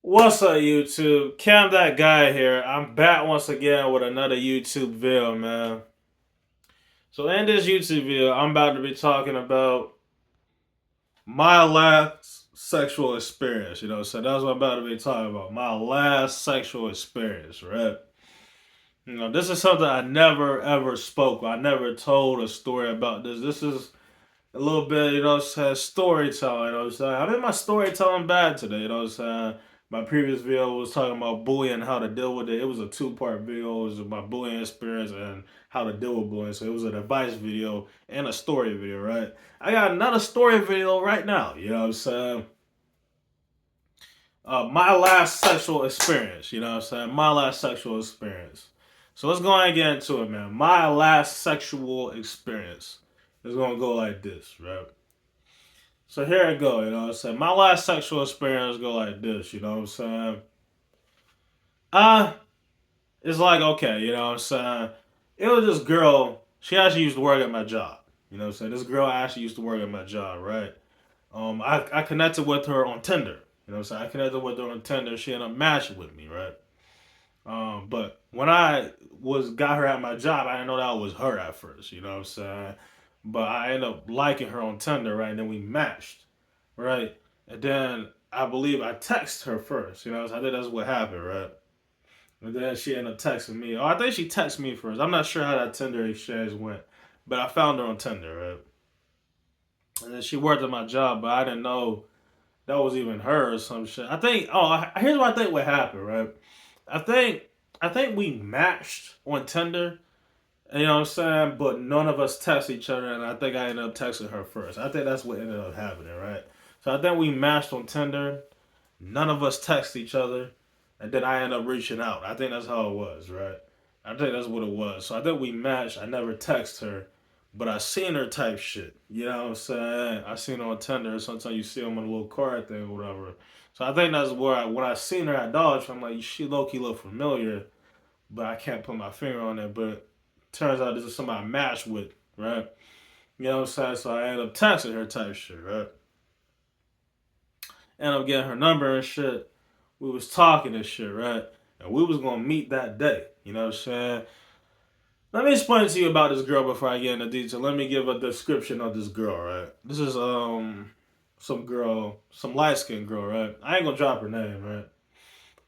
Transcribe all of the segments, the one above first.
What's up, YouTube? Cam that guy here. I'm back once again with another YouTube video, man. So in this YouTube video, I'm about to be talking about my last sexual experience. So that's what I'm about to be talking about. My last sexual experience, right? This is something I never ever spoke. I never told a story about this. This is a little bit, storytelling. I'm in my storytelling bag today. My previous video was talking about bullying and how to deal with it. It was a two-part video. It was about bullying experience and how to deal with bullying. So it was an advice video and a story video, right? I got another story video right now. My last sexual experience. My last sexual experience. So let's go ahead and get into it, man. My last sexual experience is gonna go like this, right? So here I go, My last sexual experience go like this, Uh, it's like, okay, It was this girl, she actually used to work at my job. This girl actually used to work at my job, right? I connected with her on Tinder. I connected with her on Tinder. She ended up matching with me, right? But when I was got her at my job, I didn't know that was her at first, But I ended up liking her on Tinder, right? And then we matched, right? And then I believe I texted her first, So I think that's what happened, right? And then she ended up texting me. Oh, I think she texted me first. I'm not sure how that Tinder exchange went, but I found her on Tinder, right? And then she worked at my job, but I didn't know that was even her or some shit. I think. Here's what I think what happened, right? I think I think we matched on Tinder. You know what I'm saying? But none of us text each other, and I think I ended up texting her first. I think that's what ended up happening, right? So I think we matched on Tinder. None of us text each other, and then I ended up reaching out. I think that's how it was, right? I think that's what it was. So I think we matched. I never text her, but I seen her type shit. You know what I'm saying? I seen her on Tinder. Sometimes you see them on a little card thing or whatever. So I think that's where when I seen her at Dollar Tree, I'm like, she low key look familiar, but I can't put my finger on it. But turns out this is somebody I matched with, right? You know what I'm saying? So I ended up texting her type shit, right? Ended up getting her number and shit. We was talking and shit, right? And we was gonna meet that day. You know what I'm saying? Let me explain to you about this girl before I get into detail. Let me give a description of this girl, right? This is some girl, some light skinned girl, right? I ain't gonna drop her name, right?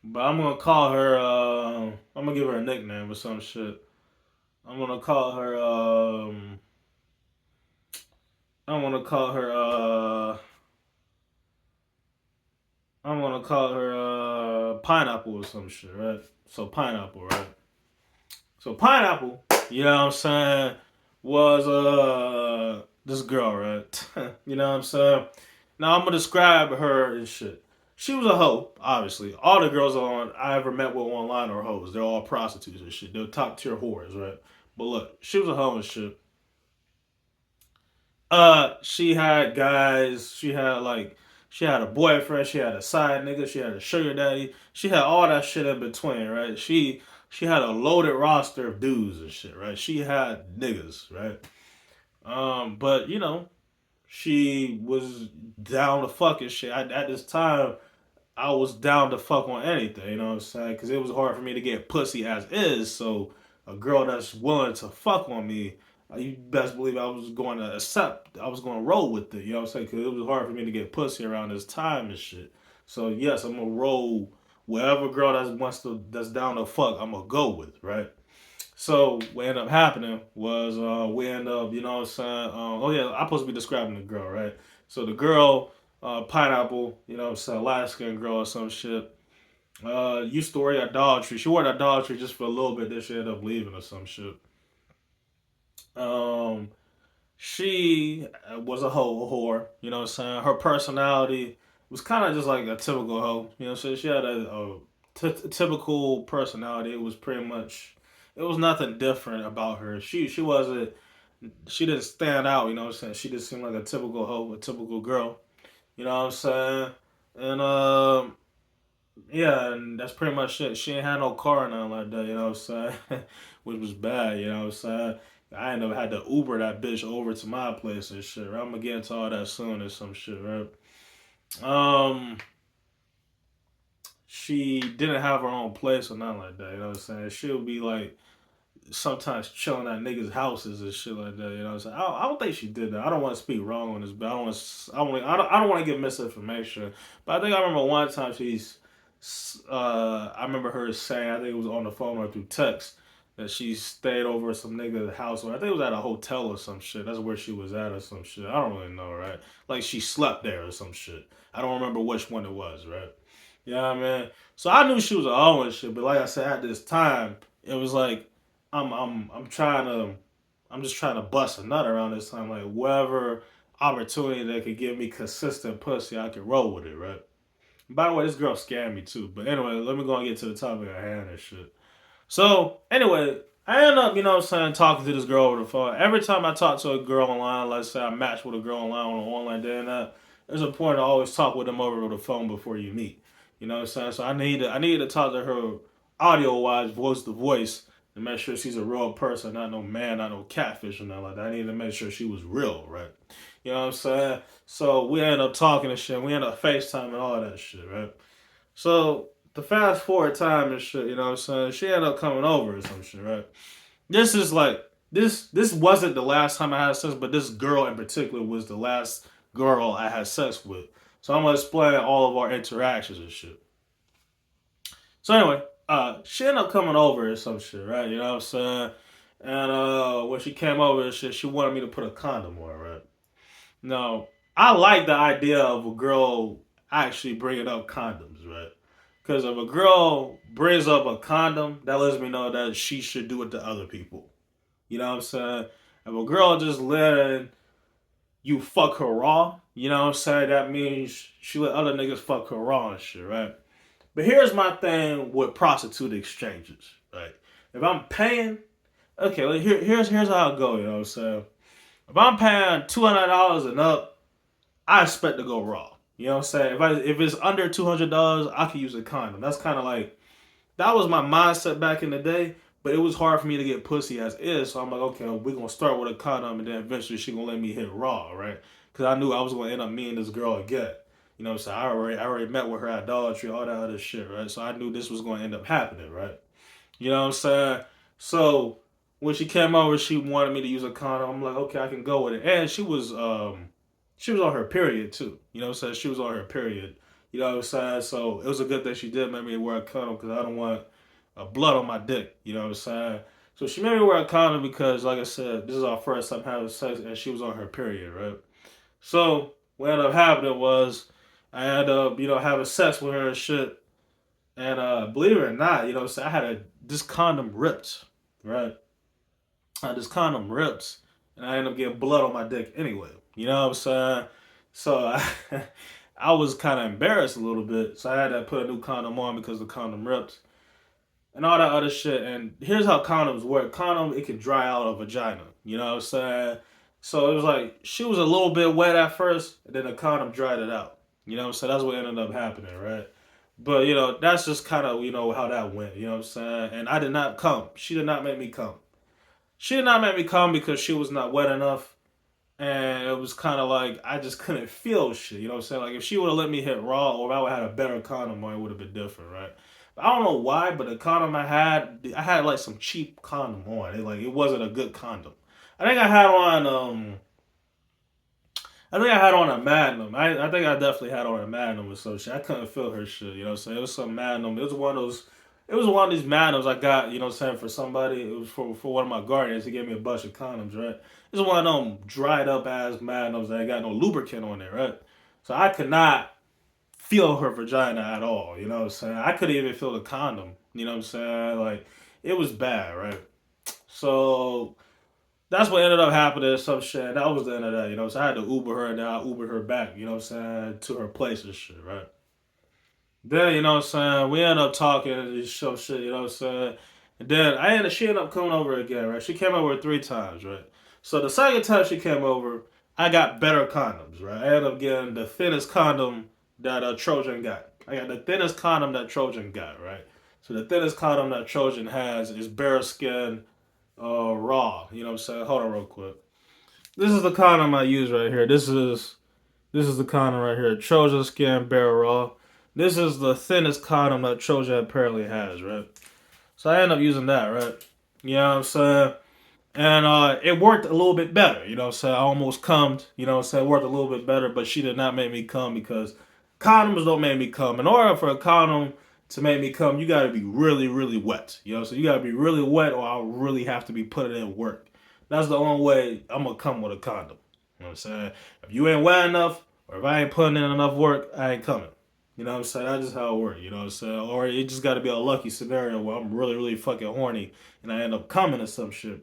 But I'm gonna call her I'm gonna give her a nickname or some shit. I'm gonna call her I'm gonna call her I'm gonna call her pineapple or some shit, right? So pineapple, right? So pineapple, you know what I'm saying, was this girl, right? You know what I'm saying? Now I'm gonna describe her and shit. She was a hoe, obviously. All the girls on I ever met with online are hoes. They're all prostitutes and shit. They're top tier whores, right? But look, she was a hoe and shit. She had guys. She had a boyfriend. She had a side nigga. She had a sugar daddy. She had all that shit in between, right? She had a loaded roster of dudes and shit, right? She had niggas, right? But she was down to fuck and shit. At this time, I was down to fuck on anything. You know what I'm saying? Because it was hard for me to get pussy as is. So a girl that's willing to fuck on me, you best believe I was going to accept. I was going to roll with it. You know what I'm saying? Because it was hard for me to get pussy around this time and shit. So yes, I'm gonna roll whatever girl that's down to fuck. I'm gonna go with, right? So what ended up happening was we end up, you know what I'm saying? Oh yeah, I'm supposed to be describing the girl, right? So the girl, pineapple, you know what I'm saying, light skinned girl or some shit. Used to work at Dollar Tree. She worked at Dollar Tree just for a little bit, then she ended up leaving or some shit. Um, she was a hoe, a whore, you know what I'm saying? Her personality was kind of just like a typical hoe, you know, so she had a typical personality. It was pretty much, it was nothing different about her. She wasn't, she didn't stand out, you know what I'm saying? She just seemed like a typical hoe, a typical girl, you know what I'm saying? And yeah, and that's pretty much it. She ain't had no car or nothing like that, you know what I'm saying? Which was bad, you know what I'm saying? I ain't never had to Uber that bitch over to my place and shit. Right? I'm gonna get into all that soon or some shit, right? Um, she didn't have her own place or nothing like that. You know what I'm saying? She'll be like sometimes chilling at niggas' houses and shit like that. You know what I'm saying? I don't think she did that. I don't want to speak wrong on this, but I don't want to give misinformation. But I think I remember one time I remember her saying, I think it was on the phone or through text, that she stayed over at some nigga's house, or I think it was at a hotel or some shit. That's where she was at or some shit. I don't really know, right? Like she slept there or some shit. I don't remember which one it was, right? Yeah, man. So I knew she was a hoe and shit, but like I said, at this time, it was like I'm trying to I'm just trying to bust a nut around this time. Like whatever opportunity that could give me consistent pussy, I can roll with it, right? By the way, this girl scammed me too. But anyway, let me go and get to the topic at hand and shit. So anyway, I end up, you know what I'm saying, talking to this girl over the phone. Every time I talk to a girl online, let's say I match with a girl online on an online day and that, there's a point to always talk with them over the phone before you meet. You know what I'm saying? So I need to talk to her audio wise, voice to voice, to make sure she's a real person, not no man, not no catfish or nothing like that. I need to make sure she was real, right? You know what I'm saying? So we end up talking and shit. We end up FaceTime and all that shit, right? So the fast forward time and shit, you know what I'm saying? She ended up coming over or some shit, right? This is like this wasn't the last time I had sex, but this girl in particular was the last girl I had sex with. So I'm gonna explain all of our interactions and shit. So anyway, she ended up coming over or some shit, right? You know what I'm saying? And when she came over and shit, she wanted me to put a condom on, right? Now, I like the idea of a girl actually bringing up condoms, right? Because if a girl brings up a condom, that lets me know that she should do it to other people. You know what I'm saying? If a girl just letting you fuck her raw, you know what I'm saying? That means she let other niggas fuck her raw and shit, right? But here's my thing with prostitute exchanges, right? If I'm paying, okay, here's how it go, you know what I'm saying? If I'm paying $200 and up, I expect to go raw. You know what I'm saying? If it's under $200, I can use a condom. That's kind of like that was my mindset back in the day. But it was hard for me to get pussy as is. So I'm like, okay, we're gonna start with a condom, and then eventually she gonna let me hit raw, right? Because I knew I was gonna end up meeting this girl again. You know what I'm saying? I already met with her idolatry, all that other shit, right? So I knew this was gonna end up happening, right? You know what I'm saying? So when she came over, she wanted me to use a condom. I'm like, okay, I can go with it. And she was on her period too. You know what I'm saying? She was on her period. You know what I'm saying? So it was a good thing she did make me wear a condom because I don't want blood on my dick. You know what I'm saying? So she made me wear a condom because, like I said, this is our first time having sex, and she was on her period, right? So what ended up happening was I ended up, you know, having sex with her and shit. And believe it or not, you know, so I had this condom ripped, right? This condom ripped, and I ended up getting blood on my dick anyway. You know what I'm saying? So I was kind of embarrassed a little bit, so I had to put a new condom on because the condom ripped and all that other shit. And here's how condoms work: condom it can dry out a vagina. You know what I'm saying? So it was like she was a little bit wet at first, and then the condom dried it out. You know what I'm saying? That's what ended up happening, right? But you know, that's just kind of you know how that went. You know what I'm saying? And I did not come. She did not make me come. She did not make me come because she was not wet enough, and it was kind of like I just couldn't feel shit. You know what I'm saying? Like if she would have let me hit raw, or if I would have had a better condom on, it would have been different, right? But I don't know why, but the condom I had like some cheap condom on. It wasn't a good condom. I think I had on I think I had on a Magnum. I think I definitely had on a Magnum or some shit. I couldn't feel her shit, you know what I'm saying? It was some Magnum. It was one of these Magnums I got, you know what I'm saying, for somebody. It was for one of my guardians. He gave me a bunch of condoms, right? It was one of them dried up ass Magnums that ain't got no lubricant on it, right? So I could not feel her vagina at all, you know what I'm saying? I couldn't even feel the condom, you know what I'm saying? Like, it was bad, right? So that's what ended up happening. Some shit. That was the end of that. You know, so I had to Uber her, and then I Ubered her back. You know what I'm saying, to her place and shit. Right. Then you know what I'm saying. We ended up talking and some shit. You know what I'm saying. And then she ended up coming over again. Right. She came over 3 times. Right. So the second time she came over, I got better condoms. Right. I ended up getting the thinnest condom that Trojan got. I got the thinnest condom that Trojan got. Right. So the thinnest condom that Trojan has is bare skin raw. You know what I'm saying? Hold on real quick. This is the condom I use right here. This is the condom right here. Trojan Skin Bare Raw. This is the thinnest condom that Trojan apparently has, right? So I end up using that, right? You know what I'm saying? And it worked a little bit better, you know what I'm saying? I almost cummed, you know what I'm saying? It worked a little bit better, but she did not make me come because condoms don't make me come. In order for a condom to make me come, you gotta be really, really wet. You know, so you gotta be really wet or I'll really have to be putting in work. That's the only way I'm gonna come with a condom. You know what I'm saying? If you ain't wet enough or if I ain't putting in enough work, I ain't coming. You know what I'm saying? That's just how it works, you know what I'm saying? Or it just gotta be a lucky scenario where I'm really, really fucking horny and I end up coming or some shit.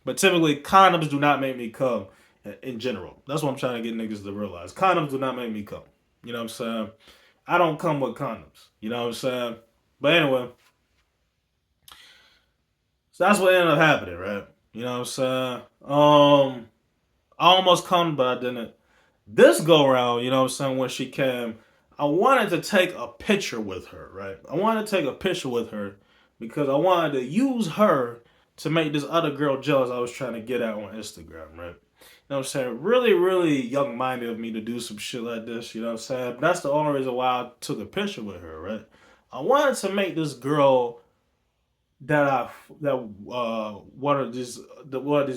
But typically, condoms do not make me come in general. That's what I'm trying to get niggas to realize. Condoms do not make me come. You know what I'm saying? I don't come with condoms. You know what I'm saying? But anyway, so that's what ended up happening, right? You know what I'm saying? I almost come, but I didn't. This go around, you know what I'm saying, when she came, I wanted to take a picture with her, right? I wanted to take a picture with her because I wanted to use her to make this other girl jealous I was trying to get at on Instagram, right? You know what I'm saying? Really, really young minded of me to do some shit like this, you know what I'm saying? But that's the only reason why I took a picture with her, right? I wanted to make this girl that I that one of these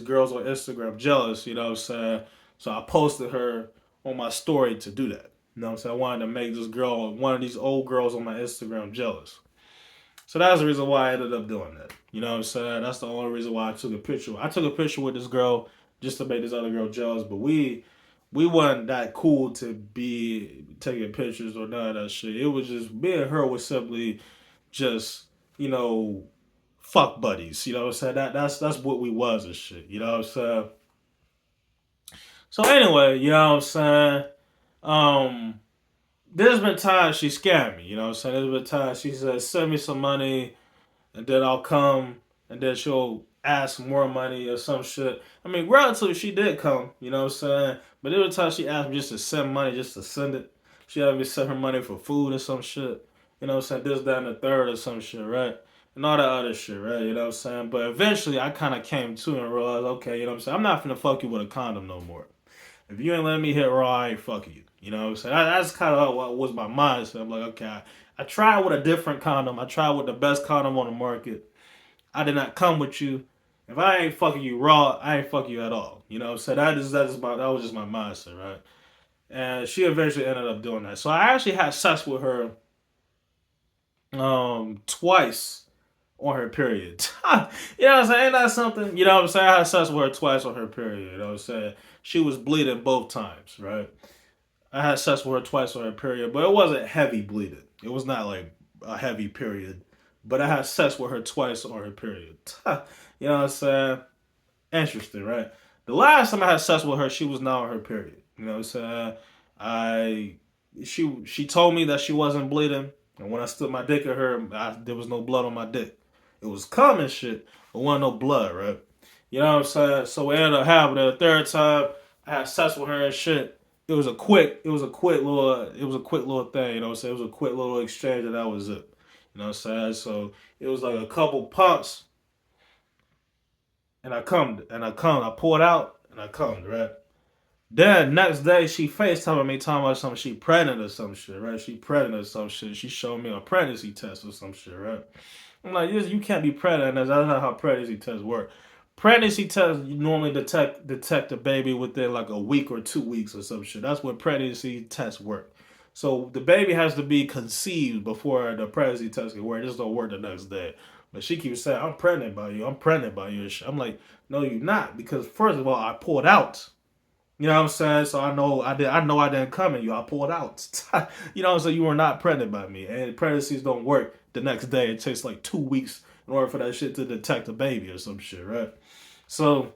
girls on Instagram jealous, you know what I'm saying? So I posted her on my story to do that. You know what I'm saying? I wanted to make this girl, one of these old girls on my Instagram jealous. So that's the reason why I ended up doing that. You know what I'm saying? That's the only reason why I took a picture. I took a picture with this girl just to make this other girl jealous, but we wasn't that cool to be taking pictures or none of that shit. It was just me and her was simply just, you know, fuck buddies. You know what I'm saying? That's what we was and shit. You know what I'm saying? So anyway, you know what I'm saying? Um, there's been times she scammed me. You know what I'm saying? There's been times she said, "Send me some money," and then I'll come, and then she'll ask for more money or some shit. I mean, relatively, she did come. You know what I'm saying? But there were times she asked me just to send money, just to send it. She had me send her money for food or some shit. You know what I'm saying? This, that, and the third or some shit, right? And all that other shit, right? You know what I'm saying? But eventually, I kind of came to and realized, okay, you know what I'm saying? I'm not finna fuck you with a condom no more. If you ain't letting me hit raw, I ain't fucking you. You know what I'm saying? That's kind of what was my mindset. I'm like, okay, I tried with a different condom. I tried with the best condom on the market. I did not come with you. If I ain't fucking you raw, I ain't fucking you at all. You know what I'm saying? That was just my mindset, right? And she eventually ended up doing that. So I actually had sex with her twice on her period. You know what I'm saying? Ain't that something? You know what I'm saying? I had sex with her twice on her period. You know what I'm saying? She was bleeding both times, right? I had sex with her twice on her period, but it wasn't heavy bleeding. It was not like a heavy period. But I had sex with her twice on her period. You know what I'm saying? Interesting, right? The last time I had sex with her, she was not on her period. You know what I'm saying? I she told me that she wasn't bleeding, and when I stood my dick at her, there was no blood on my dick. It was cum and shit, but wasn't no blood, right? You know what I'm saying? So we ended up having it a third time. I had sex with her and shit. It was a quick little thing. You know what I'm saying? It was a quick little exchange, and that was it. You know what I'm saying? So it was like a couple pumps, and I poured out, and I cummed, right? Then next day she FaceTiming me talking about something she pregnant or some shit, right? She pregnant or some shit. She showed me a pregnancy test or some shit, right? I'm like, you can't be pregnant. That's not how pregnancy tests work. Pregnancy tests you normally detect a baby within like a week or 2 weeks or some shit. That's when pregnancy tests work. So the baby has to be conceived before the pregnancy test can work. It just don't work the next day. But she keeps saying, "I'm pregnant by you. I'm pregnant by you." And shit. I'm like, "No, you're not." Because first of all, I pulled out. You know what I'm saying? So I know I didn't come in you. I pulled out. You know what I'm saying? You were not pregnant by me. And pregnancies don't work the next day. It takes like 2 weeks in order for that shit to detect a baby or some shit, right? So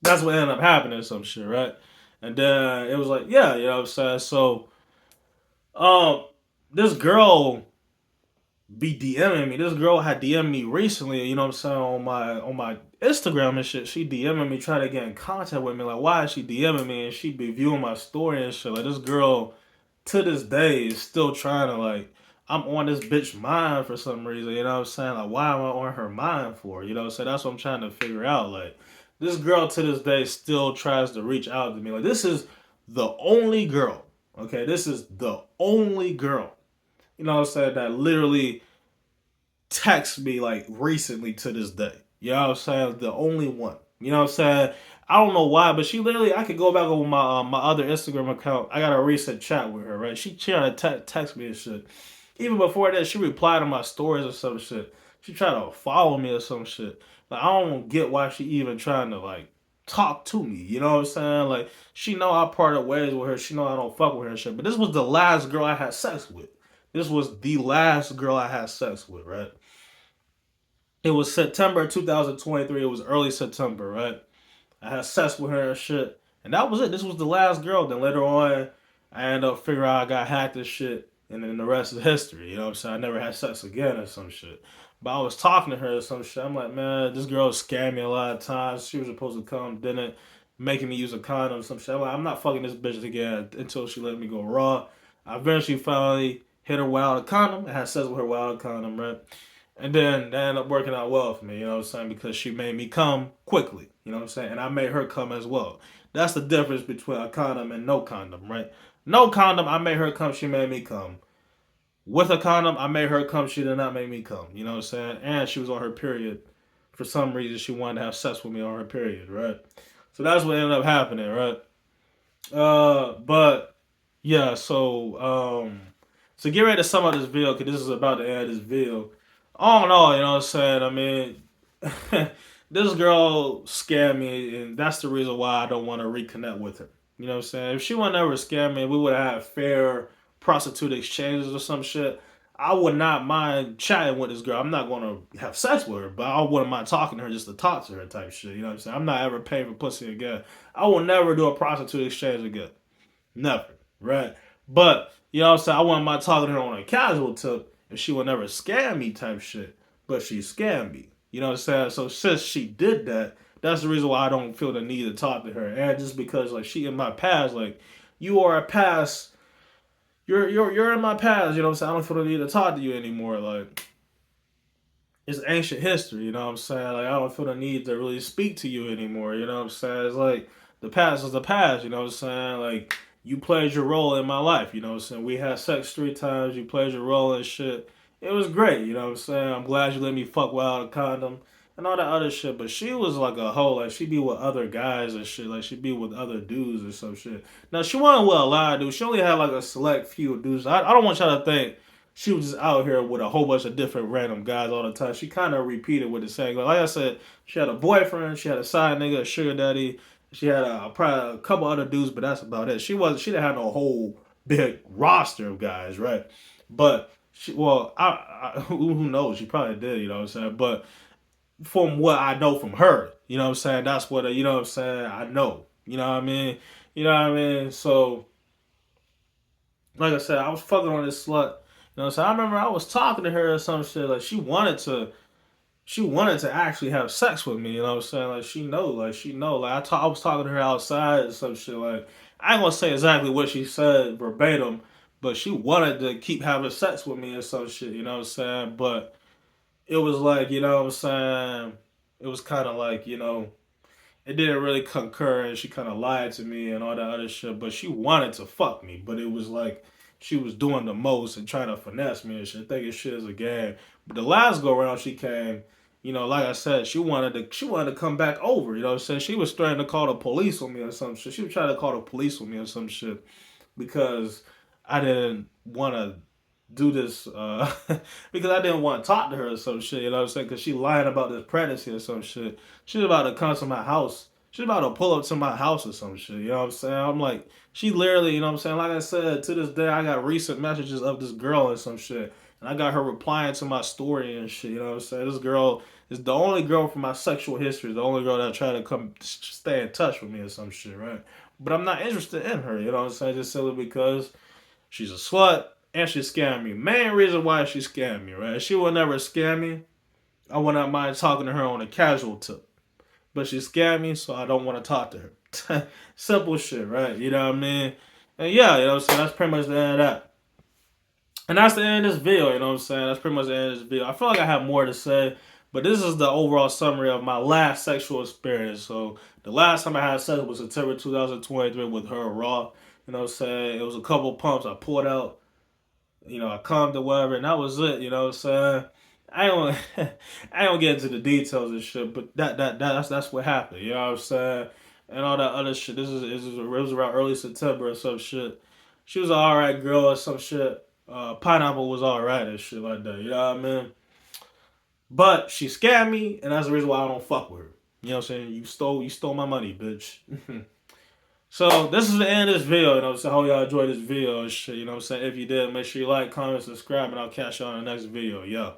that's what ended up happening, some shit, right? And then it was like, yeah, you know what I'm saying? So um this girl be DMing me. This girl had DM'd me recently, you know what I'm saying, on my Instagram and shit. She DMing me, trying to get in contact with me. Like, why is she DMing me? And she be viewing my story and shit. Like, this girl to this day is still trying to like I'm on this bitch mind for some reason, you know what I'm saying? Like, why am I on her mind for? You know what I'm saying? That's what I'm trying to figure out. Like, this girl to this day still tries to reach out to me. Like, this is the only girl, Okay, this is the only girl, you know what I'm saying, that literally text me like recently to this day. You know what I'm saying? The only one. You know what I'm saying? I don't know why, but she literally, I could go back over my other Instagram account. I got a recent chat with her, right? She tried to text me and shit. Even before that, she replied to my stories or some shit. She tried to follow me or some shit. Like, I don't get why she even trying to like talk to me. You know what I'm saying? Like, she know I parted ways with her. She know I don't fuck with her and shit. But this was the last girl I had sex with. This was the last girl I had sex with, right? It was September 2023. It was early September, right? I had sex with her and shit. And that was it. This was the last girl. Then later on, I ended up figuring out I got hacked and shit. And then the rest is history. You know what I'm saying? I never had sex again or some shit. But I was talking to her or some shit. I'm like, man, this girl scammed me a lot of times. She was supposed to come, didn't, making me use a condom or some shit. I'm like, I'm not fucking this bitch again until she let me go raw. I eventually finally hit her without a condom. I had sex with her without a condom, right? And then that ended up working out well for me, you know what I'm saying? Because she made me come quickly, you know what I'm saying? And I made her come as well. That's the difference between a condom and no condom, right? No condom, I made her come, she made me come. With a condom, I made her come, she did not make me come, you know what I'm saying? And she was on her period. For some reason, she wanted to have sex with me on her period, right? So that's what ended up happening, right? But yeah, so get ready to sum up this video because this is about to end this video. All in all, you know what I'm saying? I mean, this girl scared me, and that's the reason why I don't want to reconnect with her. You know what I'm saying? If she would never scare me, we would have had fair prostitute exchanges or some shit. I would not mind chatting with this girl. I'm not going to have sex with her, but I wouldn't mind talking to her just to talk to her type shit. You know what I'm saying? I'm not ever paying for pussy again. I will never do a prostitute exchange again. Never. Right? But, you know what I'm saying? I wouldn't mind talking to her on a casual tip if she would never scam me type shit. But she scammed me. You know what I'm saying? So since she did that, that's the reason why I don't feel the need to talk to her. And just because like she in my past, like you are a past you're in my past, you know what I'm saying? I don't feel the need to talk to you anymore. Like it's ancient history, you know what I'm saying? Like I don't feel the need to really speak to you anymore, you know what I'm saying? It's like the past is the past, you know what I'm saying? Like you played your role in my life, you know what I'm saying? We had sex 3 times, you played your role and shit. It was great, you know what I'm saying? I'm glad you let me fuck without a condom and all that other shit. But she was like a hoe, like she be with other guys and shit, like she be with other dudes or some shit. Now she wasn't with a lot of dudes. She only had like a select few dudes. I don't want y'all to think she was just out here with a whole bunch of different random guys all the time. She kind of repeated with the same. Like I said, she had a boyfriend, she had a side nigga, a sugar daddy. She had probably a couple other dudes, but that's about it. She didn't have no whole big roster of guys, right? But she, well, who knows? She probably did, you know what I'm saying? But from what I know from her, you know what I'm saying? That's what you know what I'm saying. I know, you know what I mean? You know what I mean? So like I said, I was fucking on this slut. You know, so I remember I was talking to her or some shit. Like she wanted to actually have sex with me. You know what I'm saying? Like she know. Like I was talking to her outside and some shit. Like I ain't gonna say exactly what she said verbatim, but she wanted to keep having sex with me or some shit. You know what I'm saying? But it was like, you know what I'm saying? It was kind of like, it didn't really concur and she kind of lied to me and all that other shit, but she wanted to fuck me, but it was like she was doing the most and trying to finesse me and shit, thinking shit is a game. But the last go around she came, like I said, she wanted to come back over, you know what I'm saying? She was threatening to call the police on me or some shit. She was trying to call the police on me or some shit because I didn't want to do this because I didn't want to talk to her or some shit, you know what I'm saying? Because she lying about this pregnancy or some shit. She's about to come to my house. She's about to pull up to my house or some shit, you know what I'm saying? I'm like, she literally, you know what I'm saying? Like I said, to this day, I got recent messages of this girl and some shit. And I got her replying to my story and shit, you know what I'm saying? This girl is the only girl from my sexual history, the only girl that tried to come stay in touch with me or some shit, right? But I'm not interested in her, you know what I'm saying? Just simply because she's a slut and she scammed me. Main reason why she scammed me, right? If she would never scam me, I would not mind talking to her on a casual tip. But she scammed me, so I don't want to talk to her. Simple shit, right? You know what I mean? And yeah, you know what I'm saying? That's pretty much the end of that. And that's the end of this video, you know what I'm saying? That's pretty much the end of this video. I feel like I have more to say, but this is the overall summary of my last sexual experience. So the last time I had sex was September 2023 with her raw. You know You know what I'm saying? It was a couple pumps. I pulled out, I calmed or whatever, and that was it. You know what I'm saying? I don't, I don't get into the details and shit, but that's what happened. You know what I'm saying? And all that other shit. It was around early September or some shit. She was an alright girl or some shit. Pineapple was alright and shit like that. You know what I mean? But she scammed me, and that's the reason why I don't fuck with her. You know what I'm saying? You stole my money, bitch. So this is the end of this video. You know what I'm saying? I hope y'all enjoyed this video and shit. You know what I'm saying? If you did, make sure you like, comment, subscribe, and I'll catch y'all in the next video. Yo.